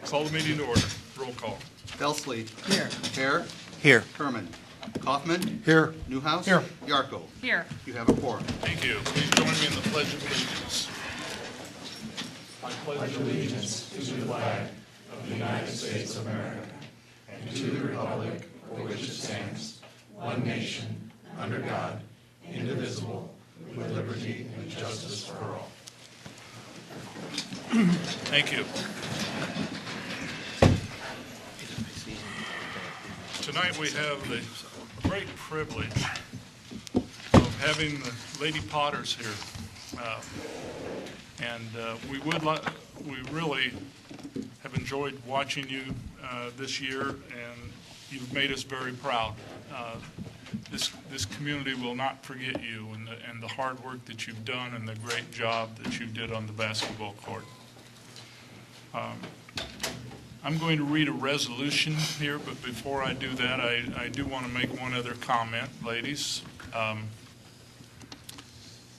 Call the meeting to order. Roll call. Belsley. Here. Hare. Here. Kerman. Kaufman. Here. Newhouse. Here. Yarko. Here. You have a quorum. Thank you. Please join me in the Pledge of Allegiance. Thank you. Tonight we have the great privilege of having the Lady Potters here. We really have enjoyed watching you this year, and you've made us very proud. This community will not forget you and the hard work that you've done and the great job that you did on the basketball court. I'm going to read a resolution here, but before I do that, I do want to make one other comment, ladies.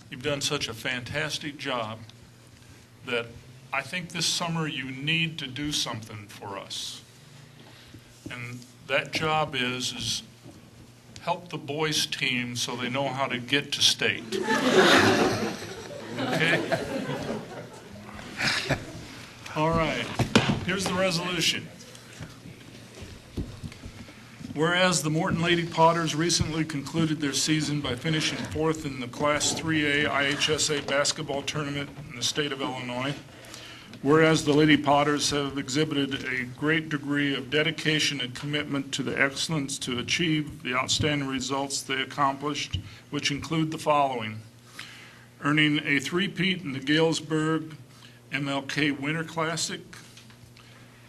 You've done such a fantastic job that I think this summer you need to do something for us. And that job is help the boys team so they know how to get to state. Okay? All right. Here's the resolution. Whereas the Morton Lady Potters recently concluded their season by finishing fourth in the Class 3A IHSA basketball tournament in the state of Illinois, whereas the Lady Potters have exhibited a great degree of dedication and commitment to the excellence to achieve the outstanding results they accomplished, which include the following: earning a three-peat in the Galesburg MLK Winter Classic,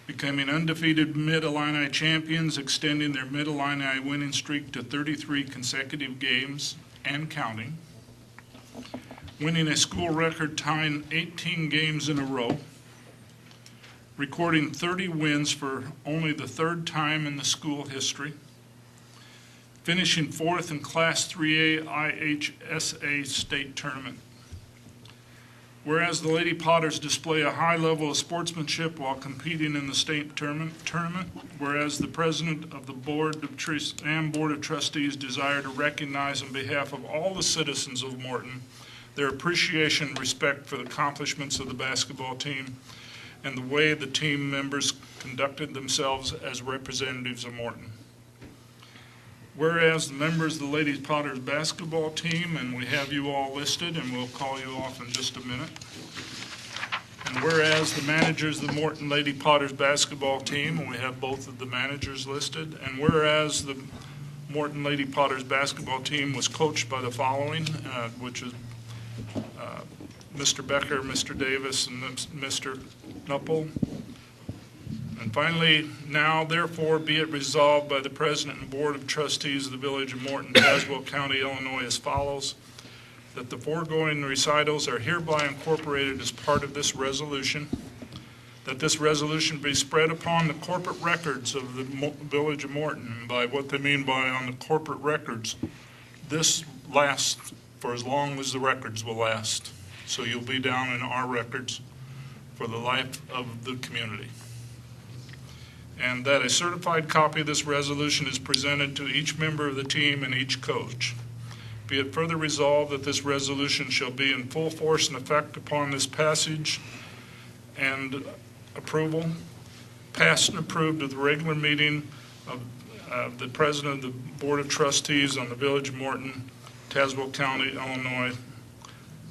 becoming undefeated Mid-Illini champions, extending their Mid-Illini winning streak to 33 consecutive games and counting, winning a school record tying 18 games in a row, recording 30 wins for only the third time in the school history, finishing fourth in Class 3A IHSA state tournament. Whereas the Lady Potters display a high level of sportsmanship while competing in the state tournament, whereas the president of the Board of Trustees desire to recognize on behalf of all the citizens of Morton their appreciation and respect for the accomplishments of the basketball team and the way the team members conducted themselves as representatives of Morton. Whereas the members of the Lady Potters basketball team, and we have you all listed, and we'll call you off in just a minute. And whereas the managers of the Morton Lady Potters basketball team, and we have both of the managers listed, and whereas the Morton Lady Potters basketball team was coached by the following, which is Mr. Becker, Mr. Davis, and Mr. Nuppel. And finally, now therefore be it resolved by the President and Board of Trustees of the Village of Morton, Tazewell County, Illinois as follows: that the foregoing recitals are hereby incorporated as part of this resolution, that this resolution be spread upon the corporate records of the Village of Morton. And by what they mean by on the corporate records, this lasts for as long as the records will last. So you'll be down in our records for the life of the community. And that a certified copy of this resolution is presented to each member of the team and each coach. Be it further resolved that this resolution shall be in full force and effect upon this passage and approval, passed and approved at the regular meeting of the President of the Board of Trustees on the Village of Morton, Tazewell County, Illinois,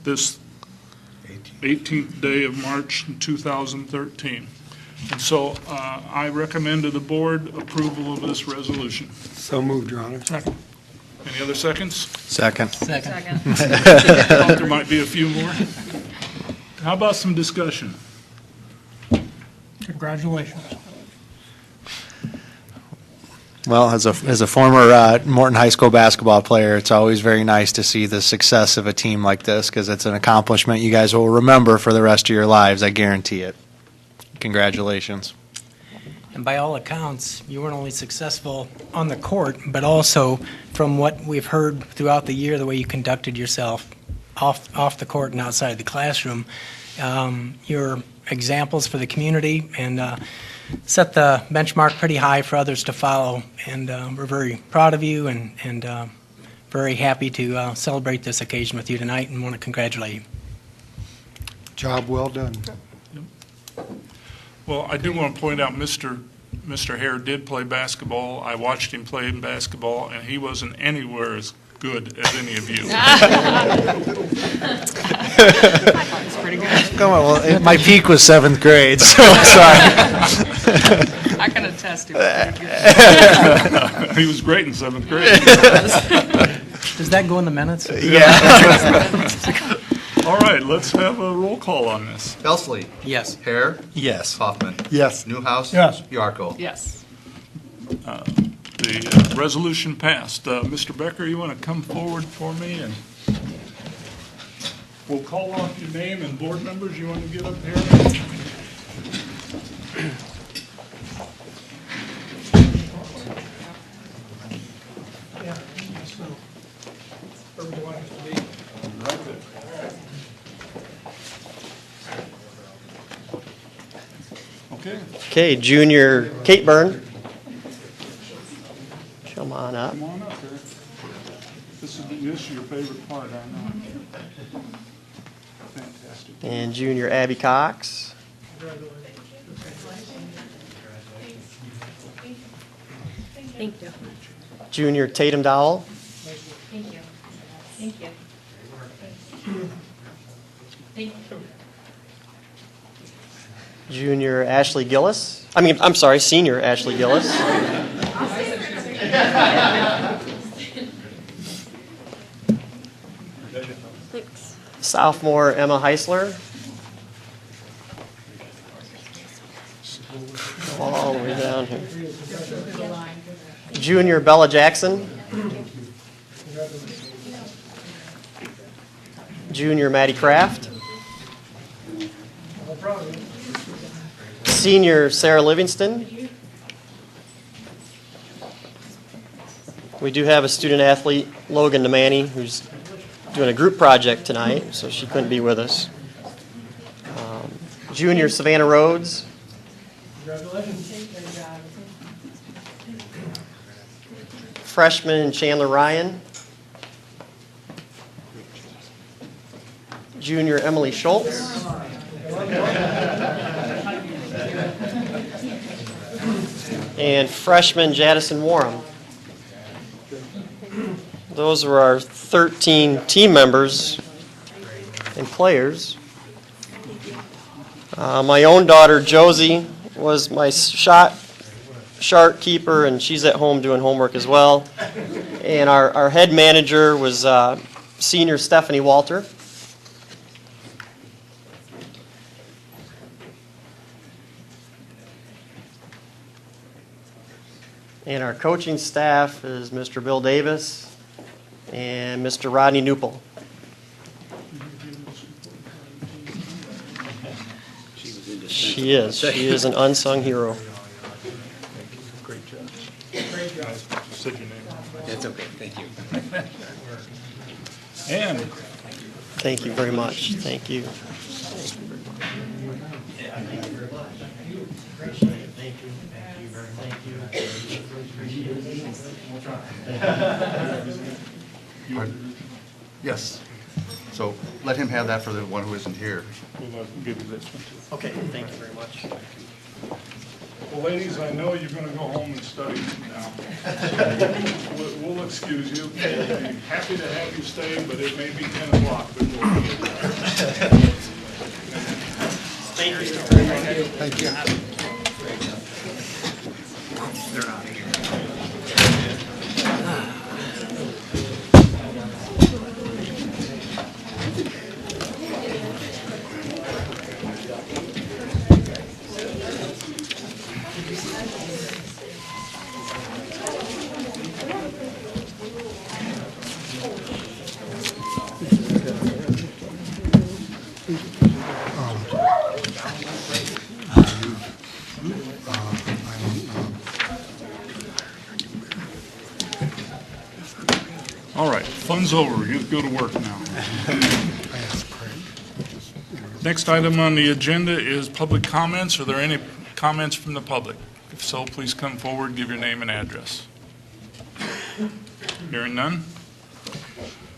this 18th day of March 2013. And so I recommend to the board approval of this resolution. So moved, Your Honor. Second. Any other seconds? Second. Second. I thought there might be a few more. How about some discussion? Congratulations. Well, as a former Morton High School basketball player, it's always very nice to see the success of a team like this because it's an accomplishment you guys will remember for the rest of your lives. I guarantee it. Congratulations. And by all accounts, you weren't only successful on the court, but also from what we've heard throughout the year, the way you conducted yourself off the court and outside the classroom, you're examples for the community and set the benchmark pretty high for others to follow. And we're very proud of you and very happy to celebrate this occasion with you tonight and want to congratulate you. Job well done. Well, I do want to point out Mr. Hare did play basketball. I watched him play basketball, and he wasn't anywhere as good as any of you. It's pretty good. Come on, well, my peak was 7th grade, so sorry. I can attest to it. He was great in 7th grade. Does that go in the minutes? All right, let's have a roll call on this. Helsley. Yes. Hare. Yes. Kaufman. Yes. Newhouse. Yes. Yarko. Yes. The resolution passed. Mr. Becker, you want to come forward for me? And we'll call off your name and board members. You want to get up here? Okay. Okay, junior Kate Byrne. Come on up. Come on up here. This is your favorite part, I know. Fantastic. And junior Abby Cox. Thank you. Junior Tatum Dowell. Thank you. Thank you. Thank you. Junior Ashley Gillis. I'm sorry, senior Ashley Gillis. Thanks. Sophomore Emma Heisler. All the way down here. Junior Bella Jackson. Junior Maddie Kraft. Senior Sarah Livingston. We do have a student athlete, Logan Nemani, who's doing a group project tonight, so she couldn't be with us. Junior Savannah Rhodes. Freshman Chandler Ryan. Junior Emily Schultz. And freshman Jadison Warham. Those were our 13 team members and players. My own daughter, Josie, was my shark keeper, and she's at home doing homework as well. And our head manager was senior Stephanie Walter. And our coaching staff is Mr. Bill Davis and Mr. Rodney Newpel. She is. She is an unsung hero. Great job. Great job. Just said your name. That's okay. Thank you. And Thank you very much. Thank you. Yes. So let him have that for the one who isn't here. we'll give you this one too. Okay, thank you very much. Well, ladies, I know you're going to go home and study now. We'll excuse you. We'll be happy to have you stay, but it may be 10 o'clock before we get there. Thank you. Thank you. All right, fun's over. You go to work now. I asked Craig. Next item on the agenda is public comments. Are there any comments from the public? If so, please come forward, give your name and address. Hearing none.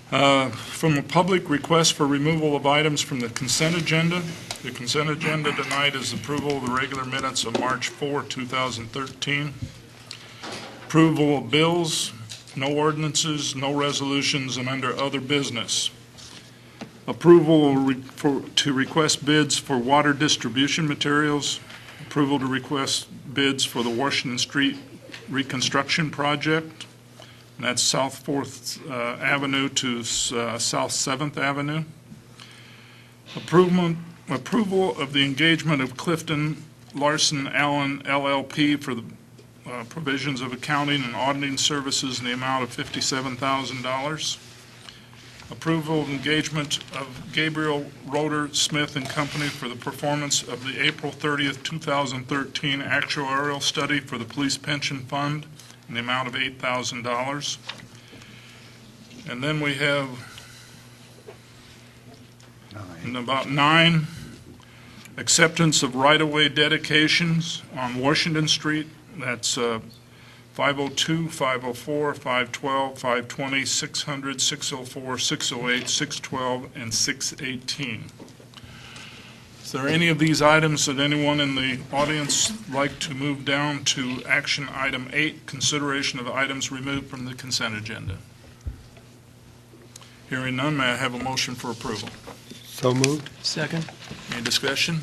From the public, request for removal of items from the consent agenda. The consent agenda tonight is approval of the regular minutes of March 4, 2013. Approval of bills, no ordinances, no resolutions, and under other business. Approval to request bids for water distribution materials. Approval to request bids for the Washington Street reconstruction project. And that's South 4th Avenue to South 7th Avenue. Approval of the engagement of Clifton Larson Allen LLP for the provisions of accounting and auditing services in the amount of $57,000. Approval of engagement of Gabriel Roeder Smith and Company for the performance of the April 30th, 2013 actuarial study for the Police Pension Fund in the amount of $8,000. And then we have about 9 acceptance of right-of-way dedications on Washington Street. That's 502, 504, 512, 520, 600, 604, 608, 612, and 618. Is there any of these items that anyone in the audience like to move down to action item 8, consideration of items removed from the consent agenda? Hearing none, may I have a motion for approval? So moved. Second. Any discussion?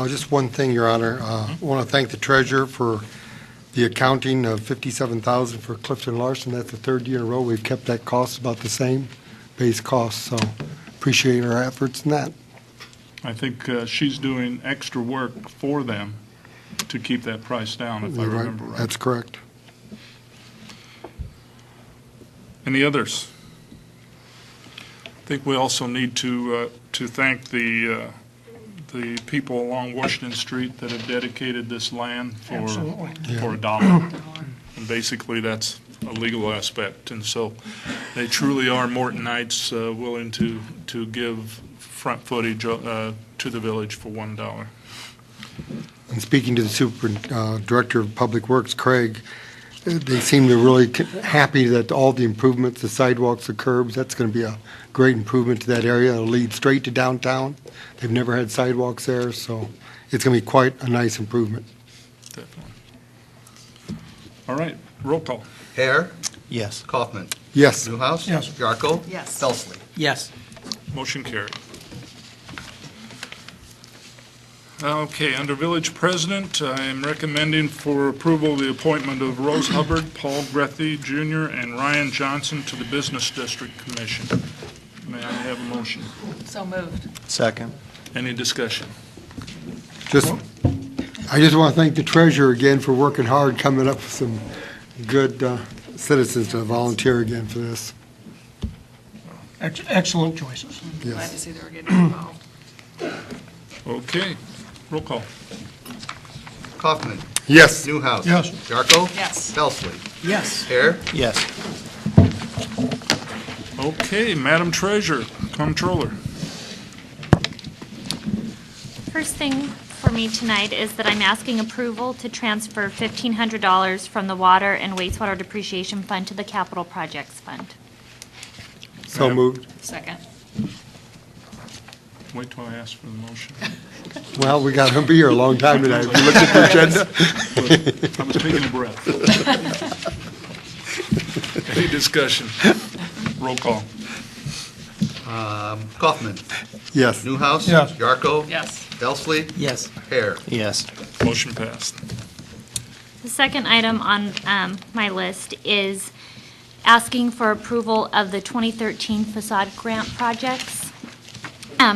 Just one thing, Your Honor. I want to thank the treasurer for the accounting of $57,000 for Clifton Larson. That's the third year in a row we've kept that cost about the same, base cost, so appreciate her efforts in that. I think she's doing extra work for them to keep that price down, if I remember right. That's correct. Any others? I think we also need to thank the people along Washington Street that have dedicated this land for $1. And basically, that's a legal aspect. And so they truly are Mortonites willing to give front footage to the village for $1. And speaking to the Director of Public Works, Craig, they seem to really happy that all the improvements, the sidewalks, the curbs, that's going to be a great improvement to that area. It'll lead straight to downtown. They've never had sidewalks there, so it's going to be quite a nice improvement. Definitely. All right, roll call. Hare, Yes. Kaufman, Yes. Newhouse. Yes. Yarko. Yes. Belsley. Yes. Motion carried. Okay, under Village President, I am recommending for approval the appointment of Rose Hubbard, Paul Grethy Jr., and Ryan Johnson to the Business District Commission. May I have a motion? So moved. Second. Any discussion? I just want to thank the treasurer again for working hard, coming up with some good citizens to volunteer again for this. Excellent choices. Glad Yes. to see they were getting involved. Okay, roll call. Kaufman, Yes. Newhouse. Yes. Yarko. Yes. Belsley. Yes. Hare. Yes. Okay, Madam Treasurer, Comptroller. First thing for me tonight is that I'm asking approval to transfer $1,500 from the Water and Wastewater Depreciation Fund to the Capital Projects Fund. So moved. Second. Wait till I ask for the motion. Well, we got to be here a long time tonight. If you look at the agenda. I was taking a breath. Any discussion? Roll call. Kaufman, Yes. Newhouse. Yes. Yarko. Yes. Belsley. Yes. Hare. Yes. Motion passed. The second item on my list is asking for approval of the 2013 facade grant projects.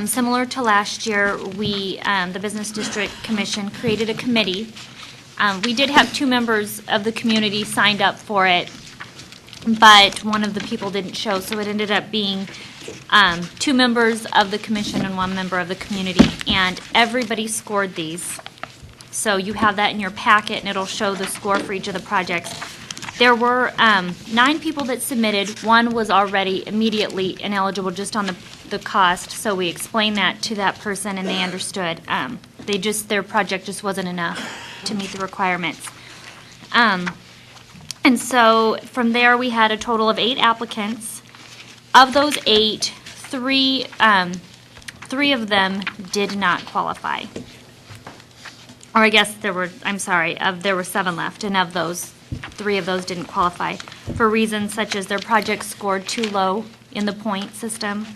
Similar to last year, the Business District Commission created a committee. We did have 2 members of the community signed up for it, but one of the people didn't show, so it ended up being 2 members of the commission and 1 member of the community, and everybody scored these. So you have that in your packet, and it'll show the score for each of the projects. There were 9 people that submitted. 1 was already immediately ineligible just on the the cost, so we explained that to that person and they understood. Their project just wasn't enough to meet the requirements. And so from there, we had a total of 8 applicants. Of those 8, three of them did not qualify. Or I guess there were 7 left, and of those, 3 of those didn't qualify for reasons such as their project scored too low in the point system.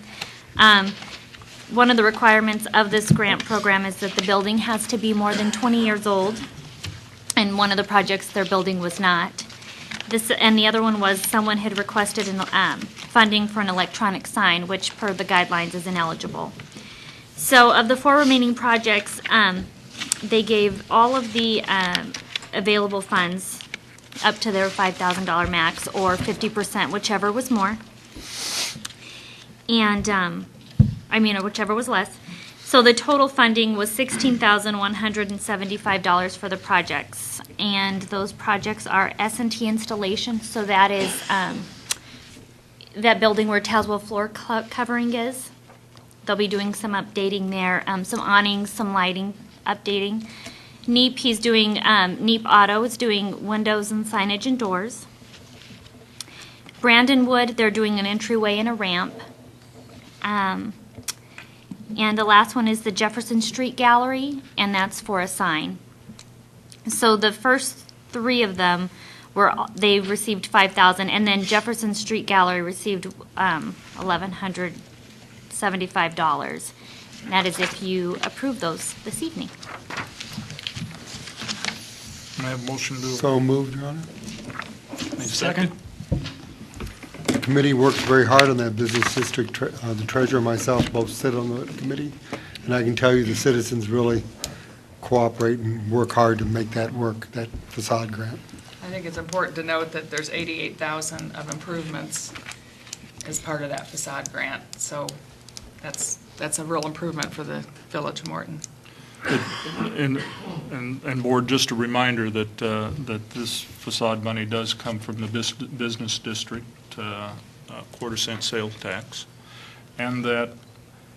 One of the requirements of this grant program is that the building has to be more than 20 years old, and one of the projects their building was not. And the other one was someone had requested funding for an electronic sign, which per the guidelines is ineligible. So of the 4 remaining projects, they gave all of the available funds up to their $5,000 max, or 50%, whichever was more. And, or whichever was less. So the total funding was $16,175 for the projects. And those projects are S&T installation, so that is that building where Tazewell floor covering is. They'll be doing some updating there, some awnings, some lighting updating. NEEP, he's doing, NEEP Auto is doing windows and signage and doors. Brandon Wood, they're doing an entryway and a ramp. And the last one is the Jefferson Street Gallery, and that's for a sign. So the first 3 of them they received $5,000, and then Jefferson Street Gallery received $1,175. And that is if you approve those this evening. May I have a motion to? So moved, Your Honor. Second. The committee worked very hard on that business district. The treasurer and myself both sit on the committee, and I can tell you the citizens really cooperate and work hard to make that work, that facade grant. I think it's important to note that there's 88,000 of improvements as part of that facade grant. So that's a real improvement for the Village of Morton. And Board, just a reminder that this facade money does come from the business district, quarter-cent sales tax, and that,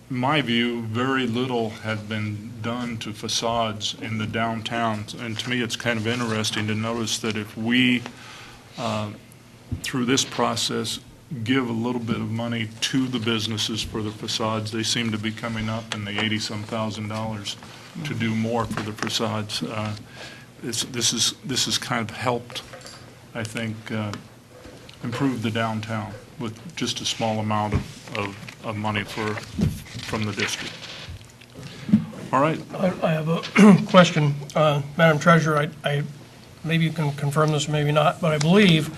in my view, very little had been done to facades in the downtown. And to me, it's kind of interesting to notice that if we, through this process, give a little bit of money to the businesses for the facades, they seem to be coming up in the $80-some thousand to do more for the facades. This has kind of helped, I think, improve the downtown with just a small amount of money from the district. All right. I have a question. Madam Treasurer, I maybe you can confirm this, maybe not, but I believe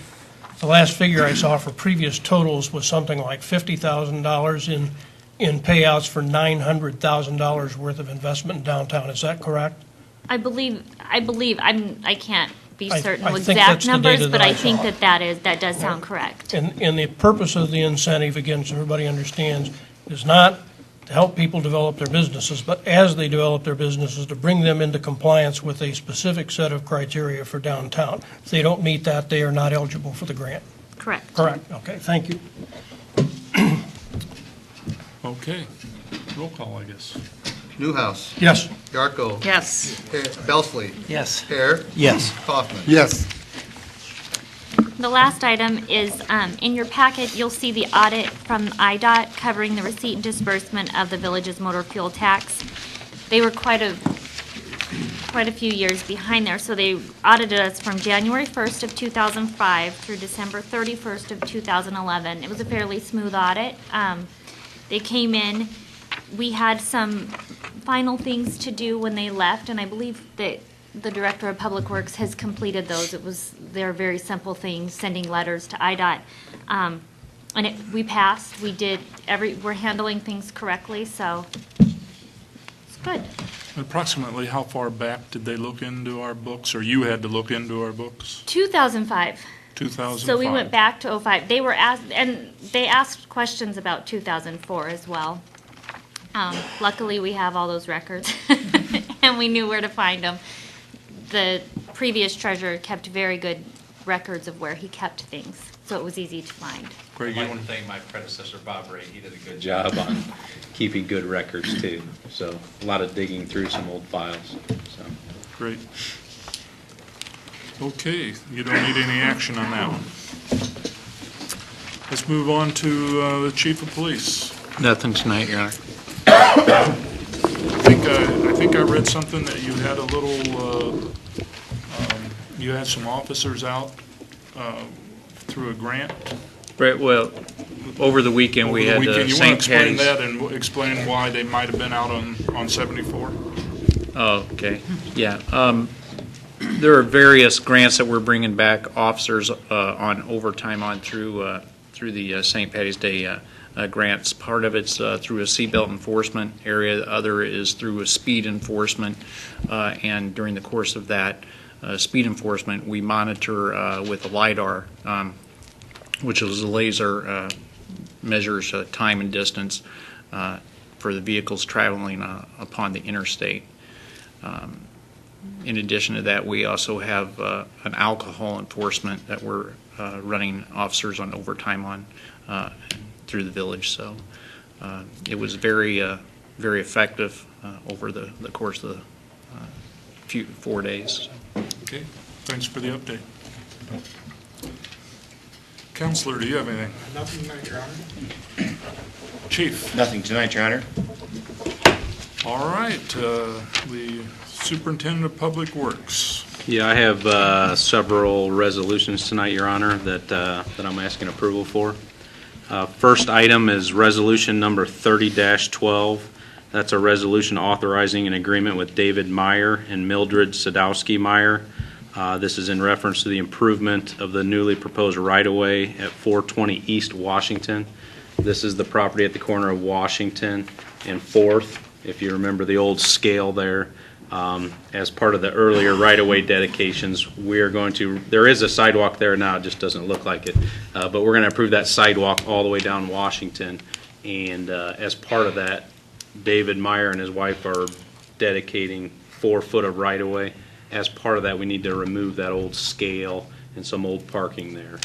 the last figure I saw for previous totals was something like $50,000 in payouts for $900,000 worth of investment in downtown. Is that correct? I believe, I can't be certain I with think exact that's the numbers, data but that I I think saw. that does sound correct. And the purpose of the incentive, again, so everybody understands, is not to help people develop their businesses, but as they develop their businesses, to bring them into compliance with a specific set of criteria for downtown. If they don't meet that, they are not eligible for the grant. Correct. Correct. Okay, thank you. Okay. Roll call, I guess. Newhouse. Yes. Yarko. Yes. Belsley. Yes. Hare. Yes. Kaufman. Yes. The last item is, in your packet, you'll see the audit from IDOT covering the receipt and disbursement of the village's motor fuel tax. They were quite a few years behind there, so they audited us from January 1st of 2005 through December 31st of 2011. It was a fairly smooth audit. They came in, we had some final things to do when they left, and I believe that the Director of Public Works has completed those. They're very simple things, sending letters to IDOT. And we passed, we're handling things correctly, so it's good. Approximately how far back did they look into our books, or you had to look into our books? 2005. 2005. So we went back to 05. They were asked, and they asked questions about 2004 as well. Luckily, we have all those records, and we knew where to find them. The previous treasurer kept very good records of where he kept things. so it was easy to find. Craig, I'd you like want to thank my predecessor, Bob Ray. He did a good job on keeping good records, too. So a lot of digging through some old files, so. Great. Okay, you don't need any action on that one. Let's move on to the chief of police. Nothing tonight, Your Honor. I think I read something that you had a little, you had some officers out through a grant. Right, well, over the weekend, we over the had weekend. You want to St. explain Patty's. that and explain why they might have been out on 74? Oh, okay, yeah. There are various grants that we're bringing back officers on overtime on through the St. Patty's Day grants. Part of it's through a seatbelt enforcement area, the other is through a speed enforcement, and during the course of that speed enforcement, we monitor with a LiDAR, which is a laser, measures time and distance for the vehicles traveling upon the interstate. In addition to that, we also have an alcohol enforcement that we're running officers on overtime on through the village. So it was very effective over the course of the 4 days. Okay, thanks for the update. Counselor, do you have anything? Nothing tonight, Your Honor. Chief? Nothing tonight, Your Honor. All right, the Superintendent of Public Works. Yeah, I have several resolutions tonight, Your Honor, that I'm asking approval for. First item is resolution number 30-12. That's a resolution authorizing an agreement with David Meyer and Mildred Sadowski Meyer. This is in reference to the improvement of the newly proposed right-of-way at 420 East Washington. This is the property at the corner of Washington and 4th. If you remember the old scale there, as part of the earlier right-of-way dedications, there is a sidewalk there now, it just doesn't look like it, but we're going to approve that sidewalk all the way down Washington, and as part of that, David Meyer and his wife are dedicating 4 foot of right-of-way. As part of that, we need to remove that old scale and some old parking there.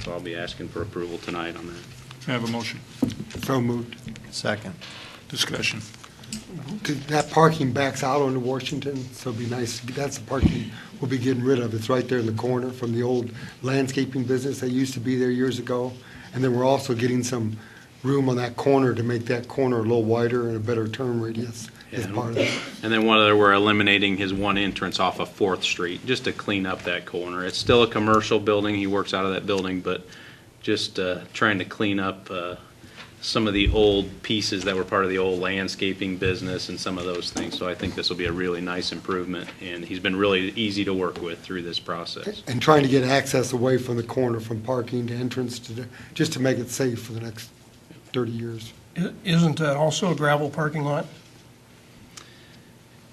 So I'll be asking for approval tonight on that. May I have a motion? So moved. Second. Discussion. That parking backs out onto Washington, so it'd be nice, that's the parking we'll be getting rid of. It's right there in the corner from the old landscaping business that used to be there years ago. And then we're also getting some room on that corner to make that corner a little wider and a better turn radius as part of that. And then we're eliminating his one entrance off of 4th Street, just to clean up that corner. It's still a commercial building, he works out of that building, but just trying to clean up some of the old pieces that were part of the old landscaping business and some of those things. So I think this will be a really nice improvement, and he's been really easy to work with through this process. And trying to get access away from the corner, from parking to entrance, just to make it safe for the next 30 years. Isn't that also a gravel parking lot?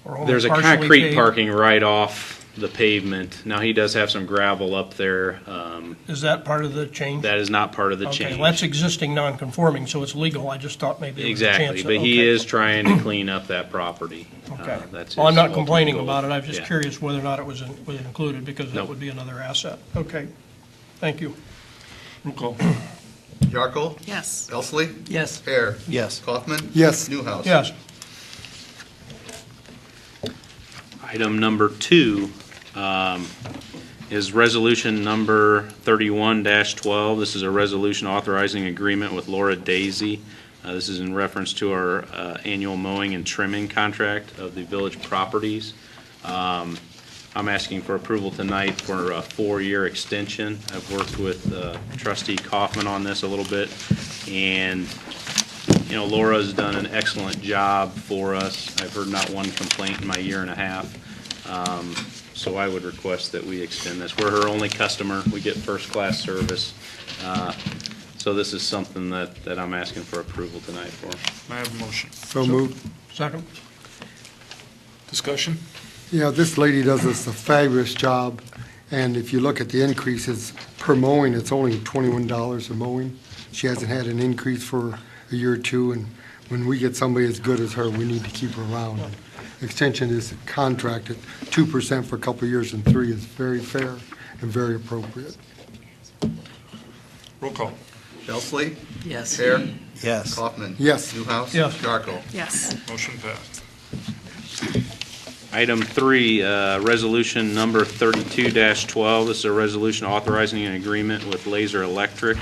Or only There's a partially concrete paved? parking right off the pavement. Now, he does have some gravel up there. Is that part of the change? That is not part of the Okay, change. well, that's existing non-conforming, so it's legal. I just thought maybe there was a chance. Exactly, but he okay. is trying to clean up that property. Okay. That's Well, I'm his not ultimate complaining goal. about it. I'm just Yeah. curious whether or not it was included, because that Nope. would be another asset. Okay, thank you. Roll call. Yarkle? Yes. Elsley? Yes. Hare? Yes. Kaufman? Yes. Newhouse? Yes. Item number 2 is resolution number 31-12. This is a resolution authorizing agreement with Laura Daisy. This is in reference to our annual mowing and trimming contract of the village properties. I'm asking for approval tonight for a 4-year extension. I've worked with trustee Kaufman on this a little bit, and Laura's done an excellent job for us. I've heard not one complaint in my year and a half. So I would request that we extend this. We're her only customer. We get first-class service. So this is something that I'm asking for approval tonight for. May I have a motion? So moved. Second? Discussion? Yeah, this lady does us a fabulous job, and if you look at the increases per mowing, it's only $21 a mowing. She hasn't had an increase for a year or two, and when we get somebody as good as her, we need to keep her around. Extension is contracted 2% for a couple of years, and 3% is very fair and very appropriate. Roll call. Belsley? Yes. Hare? Yes. Kaufman? Yes. Newhouse? Yes. Jarko? Yes. Motion passed. Item 3, resolution number 32-12. This is a resolution authorizing an agreement with Laser Electric.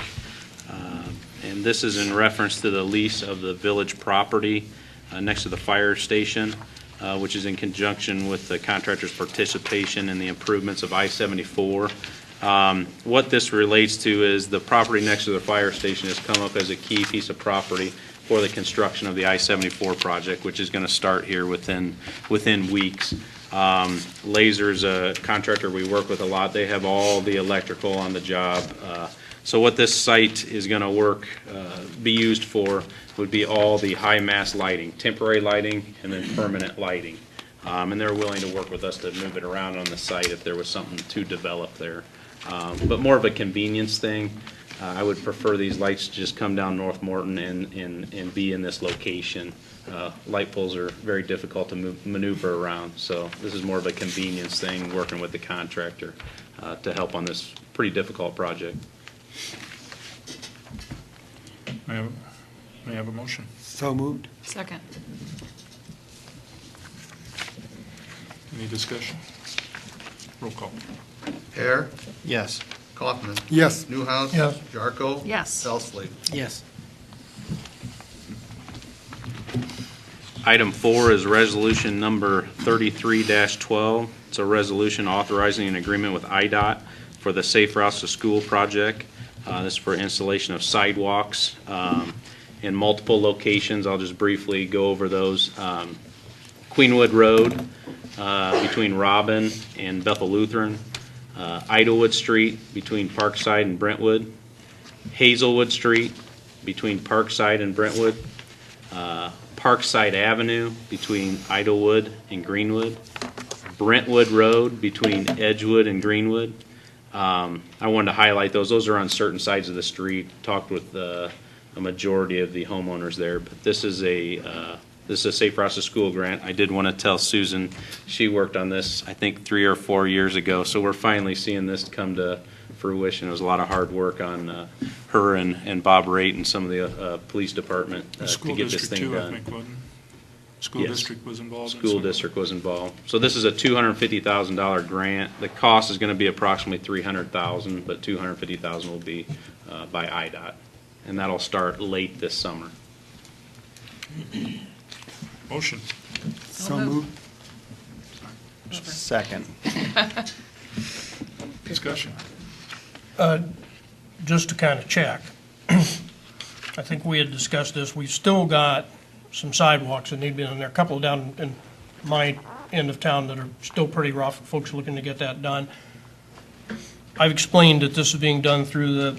And this is in reference to the lease of the village property next to the fire station, which is in conjunction with the contractor's participation in the improvements of I-74. What this relates to is the property next to the fire station has come up as a key piece of property for the construction of the I-74 project, which is going to start here within weeks. Laser's a contractor we work with a lot. They have all the electrical on the job. So what this site is going to be used for would be all the high mass lighting, temporary lighting, and then permanent lighting. And they're willing to work with us to move it around on the site if there was something to develop there. But more of a convenience thing. I would prefer these lights to just come down North Morton and be in this location. Light poles are very difficult to maneuver around, so this is more of a convenience thing, working with the contractor to help on this pretty difficult project. May I have a motion? So moved. Second. Any discussion? Roll call. Hare? Yes. Kaufman? Yes. Newhouse? Yes. Jarko? Yes. Belsley? Yes. Item 4 is resolution number 33-12. It's a resolution authorizing an agreement with IDOT for the Safe Routes to School project. This is for installation of sidewalks in multiple locations. I'll just briefly go over those. Queenwood Road between Robin and Bethel Lutheran. Idlewood Street between Parkside and Brentwood. Hazelwood Street between Parkside and Brentwood. Parkside Avenue between Idlewood and Greenwood. Brentwood Road between Edgewood and Greenwood. I wanted to highlight those. Those are on certain sides of the street. Talked with a majority of the homeowners there, but this is a Safe Routes to School grant. I did want to tell Susan, she worked on this, I think, 3 or 4 years ago, so we're finally seeing this come to fruition. It was a lot of hard work on her and Bob Raitt and some of the police department The to school get this district thing too, I done. think, wasn't it? School Yes. district was involved in some School of it. district was involved. So this is a $250,000 grant. The cost is going to be approximately $300,000, but $250,000 will be by IDOT, and that'll start late this summer. Motion. So moved. Second. Discussion. Just to kind of check, I think we had discussed this, we've still got some sidewalks that need to be done. There are a couple down in my end of town that are still pretty rough, folks are looking to get that done. I've explained that this is being done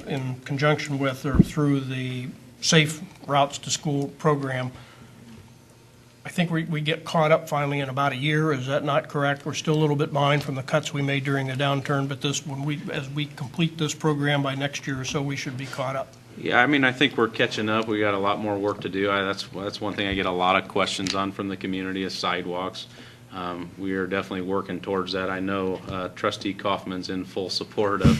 in conjunction with or through the Safe Routes to School program. I think we get caught up finally in about a year, is that not correct? We're still a little bit behind from the cuts we made during the downturn, but as we complete this program by next year or so, we should be caught up. Yeah, I mean, I think we're catching up. We got a lot more work to do. That's one thing I get a lot of questions on from the community is sidewalks. We are definitely working towards that. I know Trustee Kaufman's in full support of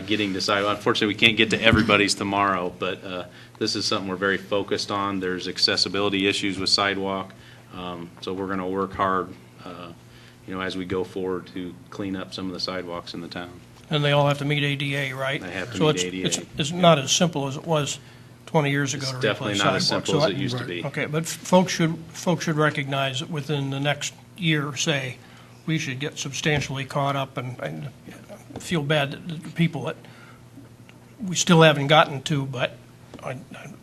getting to sidewalk. Unfortunately, we can't get to everybody's tomorrow, but this is something we're very focused on. There's accessibility issues with sidewalk, so we're going to work hard, as we go forward to clean up some of the sidewalks in the town. And they all have to meet ADA, right? They have to So meet ADA. It's not as simple as it was 20 years ago to It's replace definitely sidewalks. not as simple So as it used to be. Okay, but folks should recognize that within the next year, say, we should get substantially caught up and feel bad that the people that we still haven't gotten to, but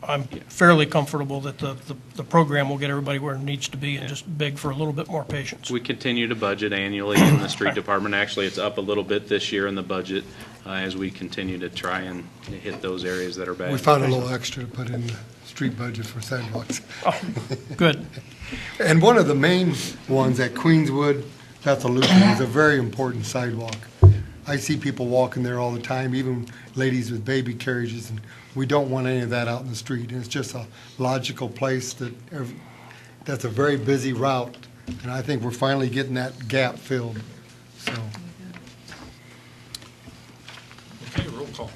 I'm fairly comfortable that the program will get everybody where it needs to be and just beg for a little bit more patience. We continue to budget annually in the street department. Actually, it's up a little bit this year in the budget as we continue to try and hit those areas that are bad. We found a little extra to put in the street budget for sidewalks. Oh, good. And one of the main ones at Queenswood, Bethel Lutheran, is a very important sidewalk. I see people walking there all the time, even ladies with baby carriages, and we don't want any of that out in the street. And it's just a logical place that's a very busy route, and I think we're finally getting that gap filled, so. Okay, roll call.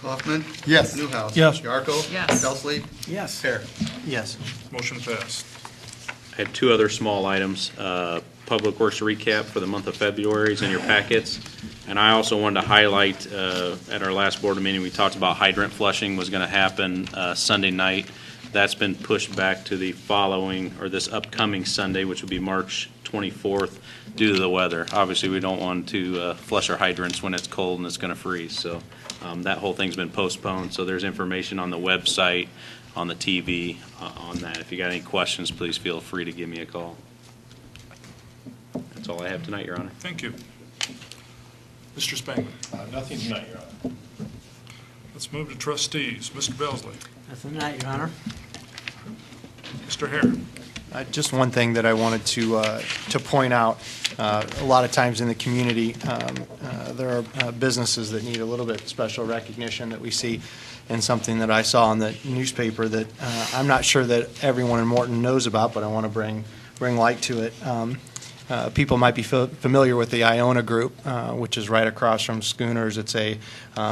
Kaufman? Yes. Newhouse? Yes. Yarko? Yes. Belsley? Yes. Pear? Yes. Motion passed. I had two other small items. Public Works recap for the month of February is in your packets. And I also wanted to highlight, at our last board meeting, we talked about hydrant flushing was going to happen Sunday night. That's been pushed back to the following, or this upcoming Sunday, which will be March 24th, due to the weather. Obviously, we don't want to flush our hydrants when it's cold and it's going to freeze. So that whole thing's been postponed. So there's information on the website, on the TV, on that. If you got any questions, please feel free to give me a call. That's all I have tonight, Your Honor. Thank you. Mr. Spangler. Nothing tonight, Your Honor. Let's move to trustees. Mr. Belsley. Nothing tonight, Your Honor. Mr. Hare. Just one thing that I wanted to point out. A lot of times in the community, there are businesses that need a little bit special recognition that we see, and something that I saw in the newspaper that I'm not sure that everyone in Morton knows about, but I want to bring light to it. People might be familiar with the Iona Group, which is right across from Schooners. It's a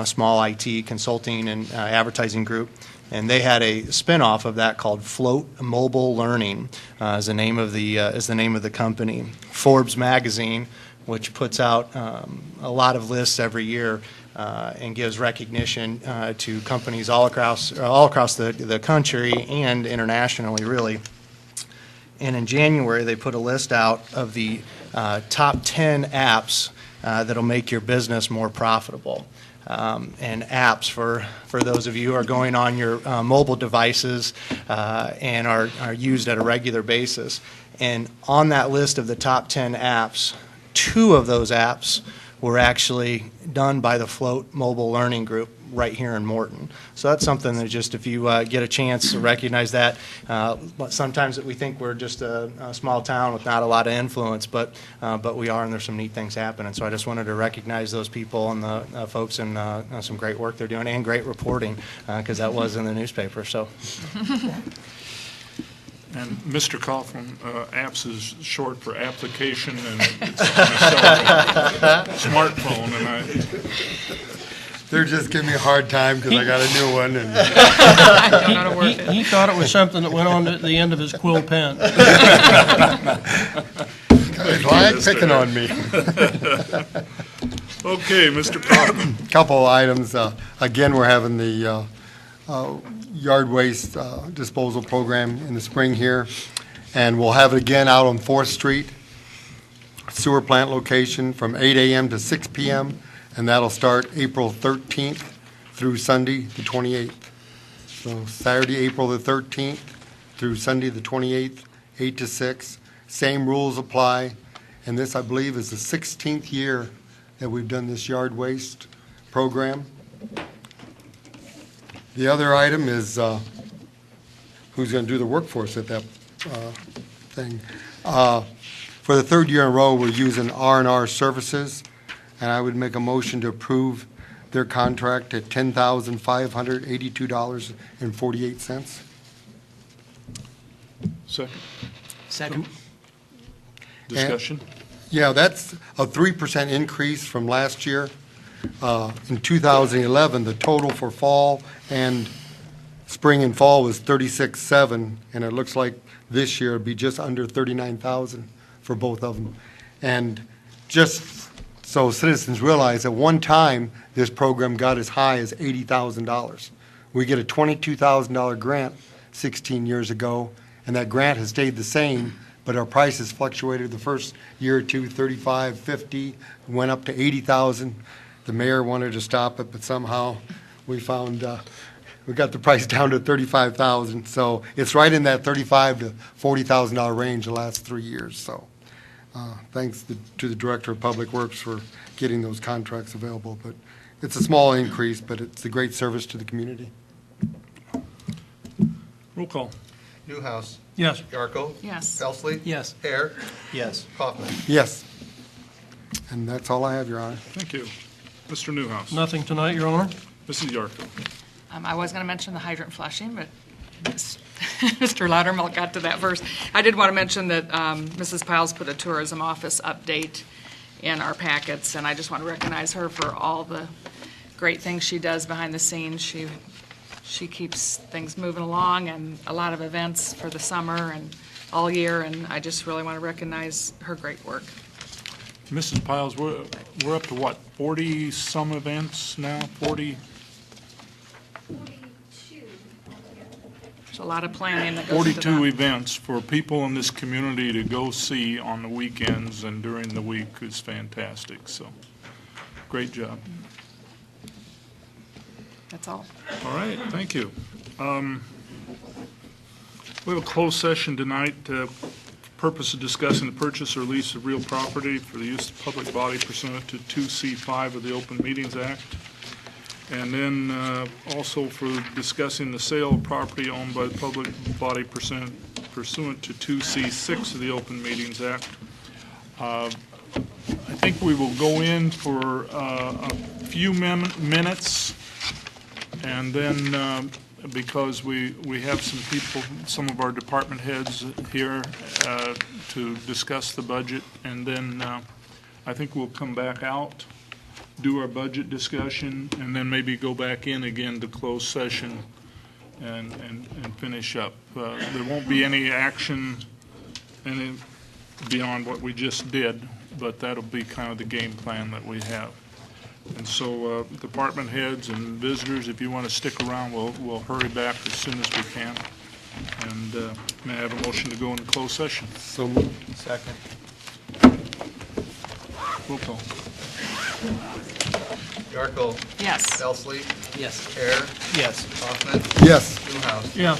small IT consulting and advertising group. And they had a spinoff of that called Float Mobile Learning, is the name of the company. Forbes magazine, which puts out a lot of lists every year and gives recognition to companies all across the country and internationally, really. And in January, they put a list out of the top 10 apps that'll make your business more profitable. And apps, for those of you who are going on your mobile devices and are used at a regular basis. And on that list of the top 10 apps, 2 of those apps were actually done by the Float Mobile Learning Group right here in Morton. So that's something that just, if you get a chance to recognize that, sometimes we think we're just a small town with not a lot of influence, but we are, and there's some neat things happening. So I just wanted to recognize those people and the folks, and some great work they're doing, and great reporting, because that was in the newspaper. So. And Mr. Kaufman, apps is short for application, and it's on a smartphone, and They're just giving me a hard time because I got a new one. And I don't know how to work it. He thought it was something that went on at the end of his quill pen. Why picking on me? Okay, Mr. Kaufman. Couple items. Again, we're having the yard waste disposal program in the spring here, and we'll have it again out on 4th Street, sewer plant location, from 8 a.m. to 6 p.m., and that'll start April 13th through Sunday the 28th. So Saturday, April the 13th through Sunday the 28th, 8 to 6. Same rules apply, and this, I believe, is the 16th year that we've done this yard waste program. The other item is who's going to do the work for us at that thing. For the 3rd year in a row, we're using R&R Services, and I would make a motion to approve their contract at $10,582.48. Second. Discussion? Yeah, that's a 3% increase from last year. In 2011, the total for fall and spring and fall was 36.7, and it looks like this year it'll be just under 39,000 for both of them. And just so citizens realize, at one time, this program got as high as $80,000. We get a $22,000 grant 16 years ago, and that grant has stayed the same, but our prices fluctuated the first year or two, 35, 50, went up to 80,000. The mayor wanted to stop it, but somehow we found we got the price down to 35,000. So it's right in that $35,000 to $40,000 range the last 3 years. So thanks to the Director of Public Works for getting those contracts available. But it's a small increase, but it's a great service to the community. Roll call. Newhouse? Yes. Yarko? Yes. Belsley? Yes. Hare? Yes. Kaufman? Yes. And that's all I have, Your Honor. Thank you. Mr. Newhouse. Nothing tonight, Your Honor. Mrs. Yarko. I was going to mention the hydrant flushing, but Mr. Loudermilk got to that first. I did want to mention that Mrs. Piles put a tourism office update in our packets, and I just want to recognize her for all the great things she does behind the scenes. She keeps things moving along, and a lot of events for the summer and all year, and I just really want to recognize her great work. Mrs. Piles, we're up to what, 40-some events now? 40? There's a lot of planning that goes into 42 that. events for people in this community to go see on the weekends and during the week is fantastic, so great job. That's all. All right, thank you. We have a closed session tonight, purpose of discussing the purchase or lease of real property for the use of public body pursuant to 2C5 of the Open Meetings Act. And then also for discussing the sale of property owned by the public body pursuant to 2C6 of the Open Meetings Act. I think we will go in for a few minutes, and then because we have some people, some of our department heads here to discuss the budget, and then I think we'll come back out, do our budget discussion, and then maybe go back in again to close session and finish up. There won't be any action beyond what we just did, but that'll be kind of the game plan that we have. And so department heads and visitors, if you want to stick around, we'll hurry back as soon as we can. And may I have a motion to go into closed session? So moved. Second. Roll call. Yarko. Yes. Belsley. Yes. Hare. Yes. Hoffman. Yes. Newhouse. Yes.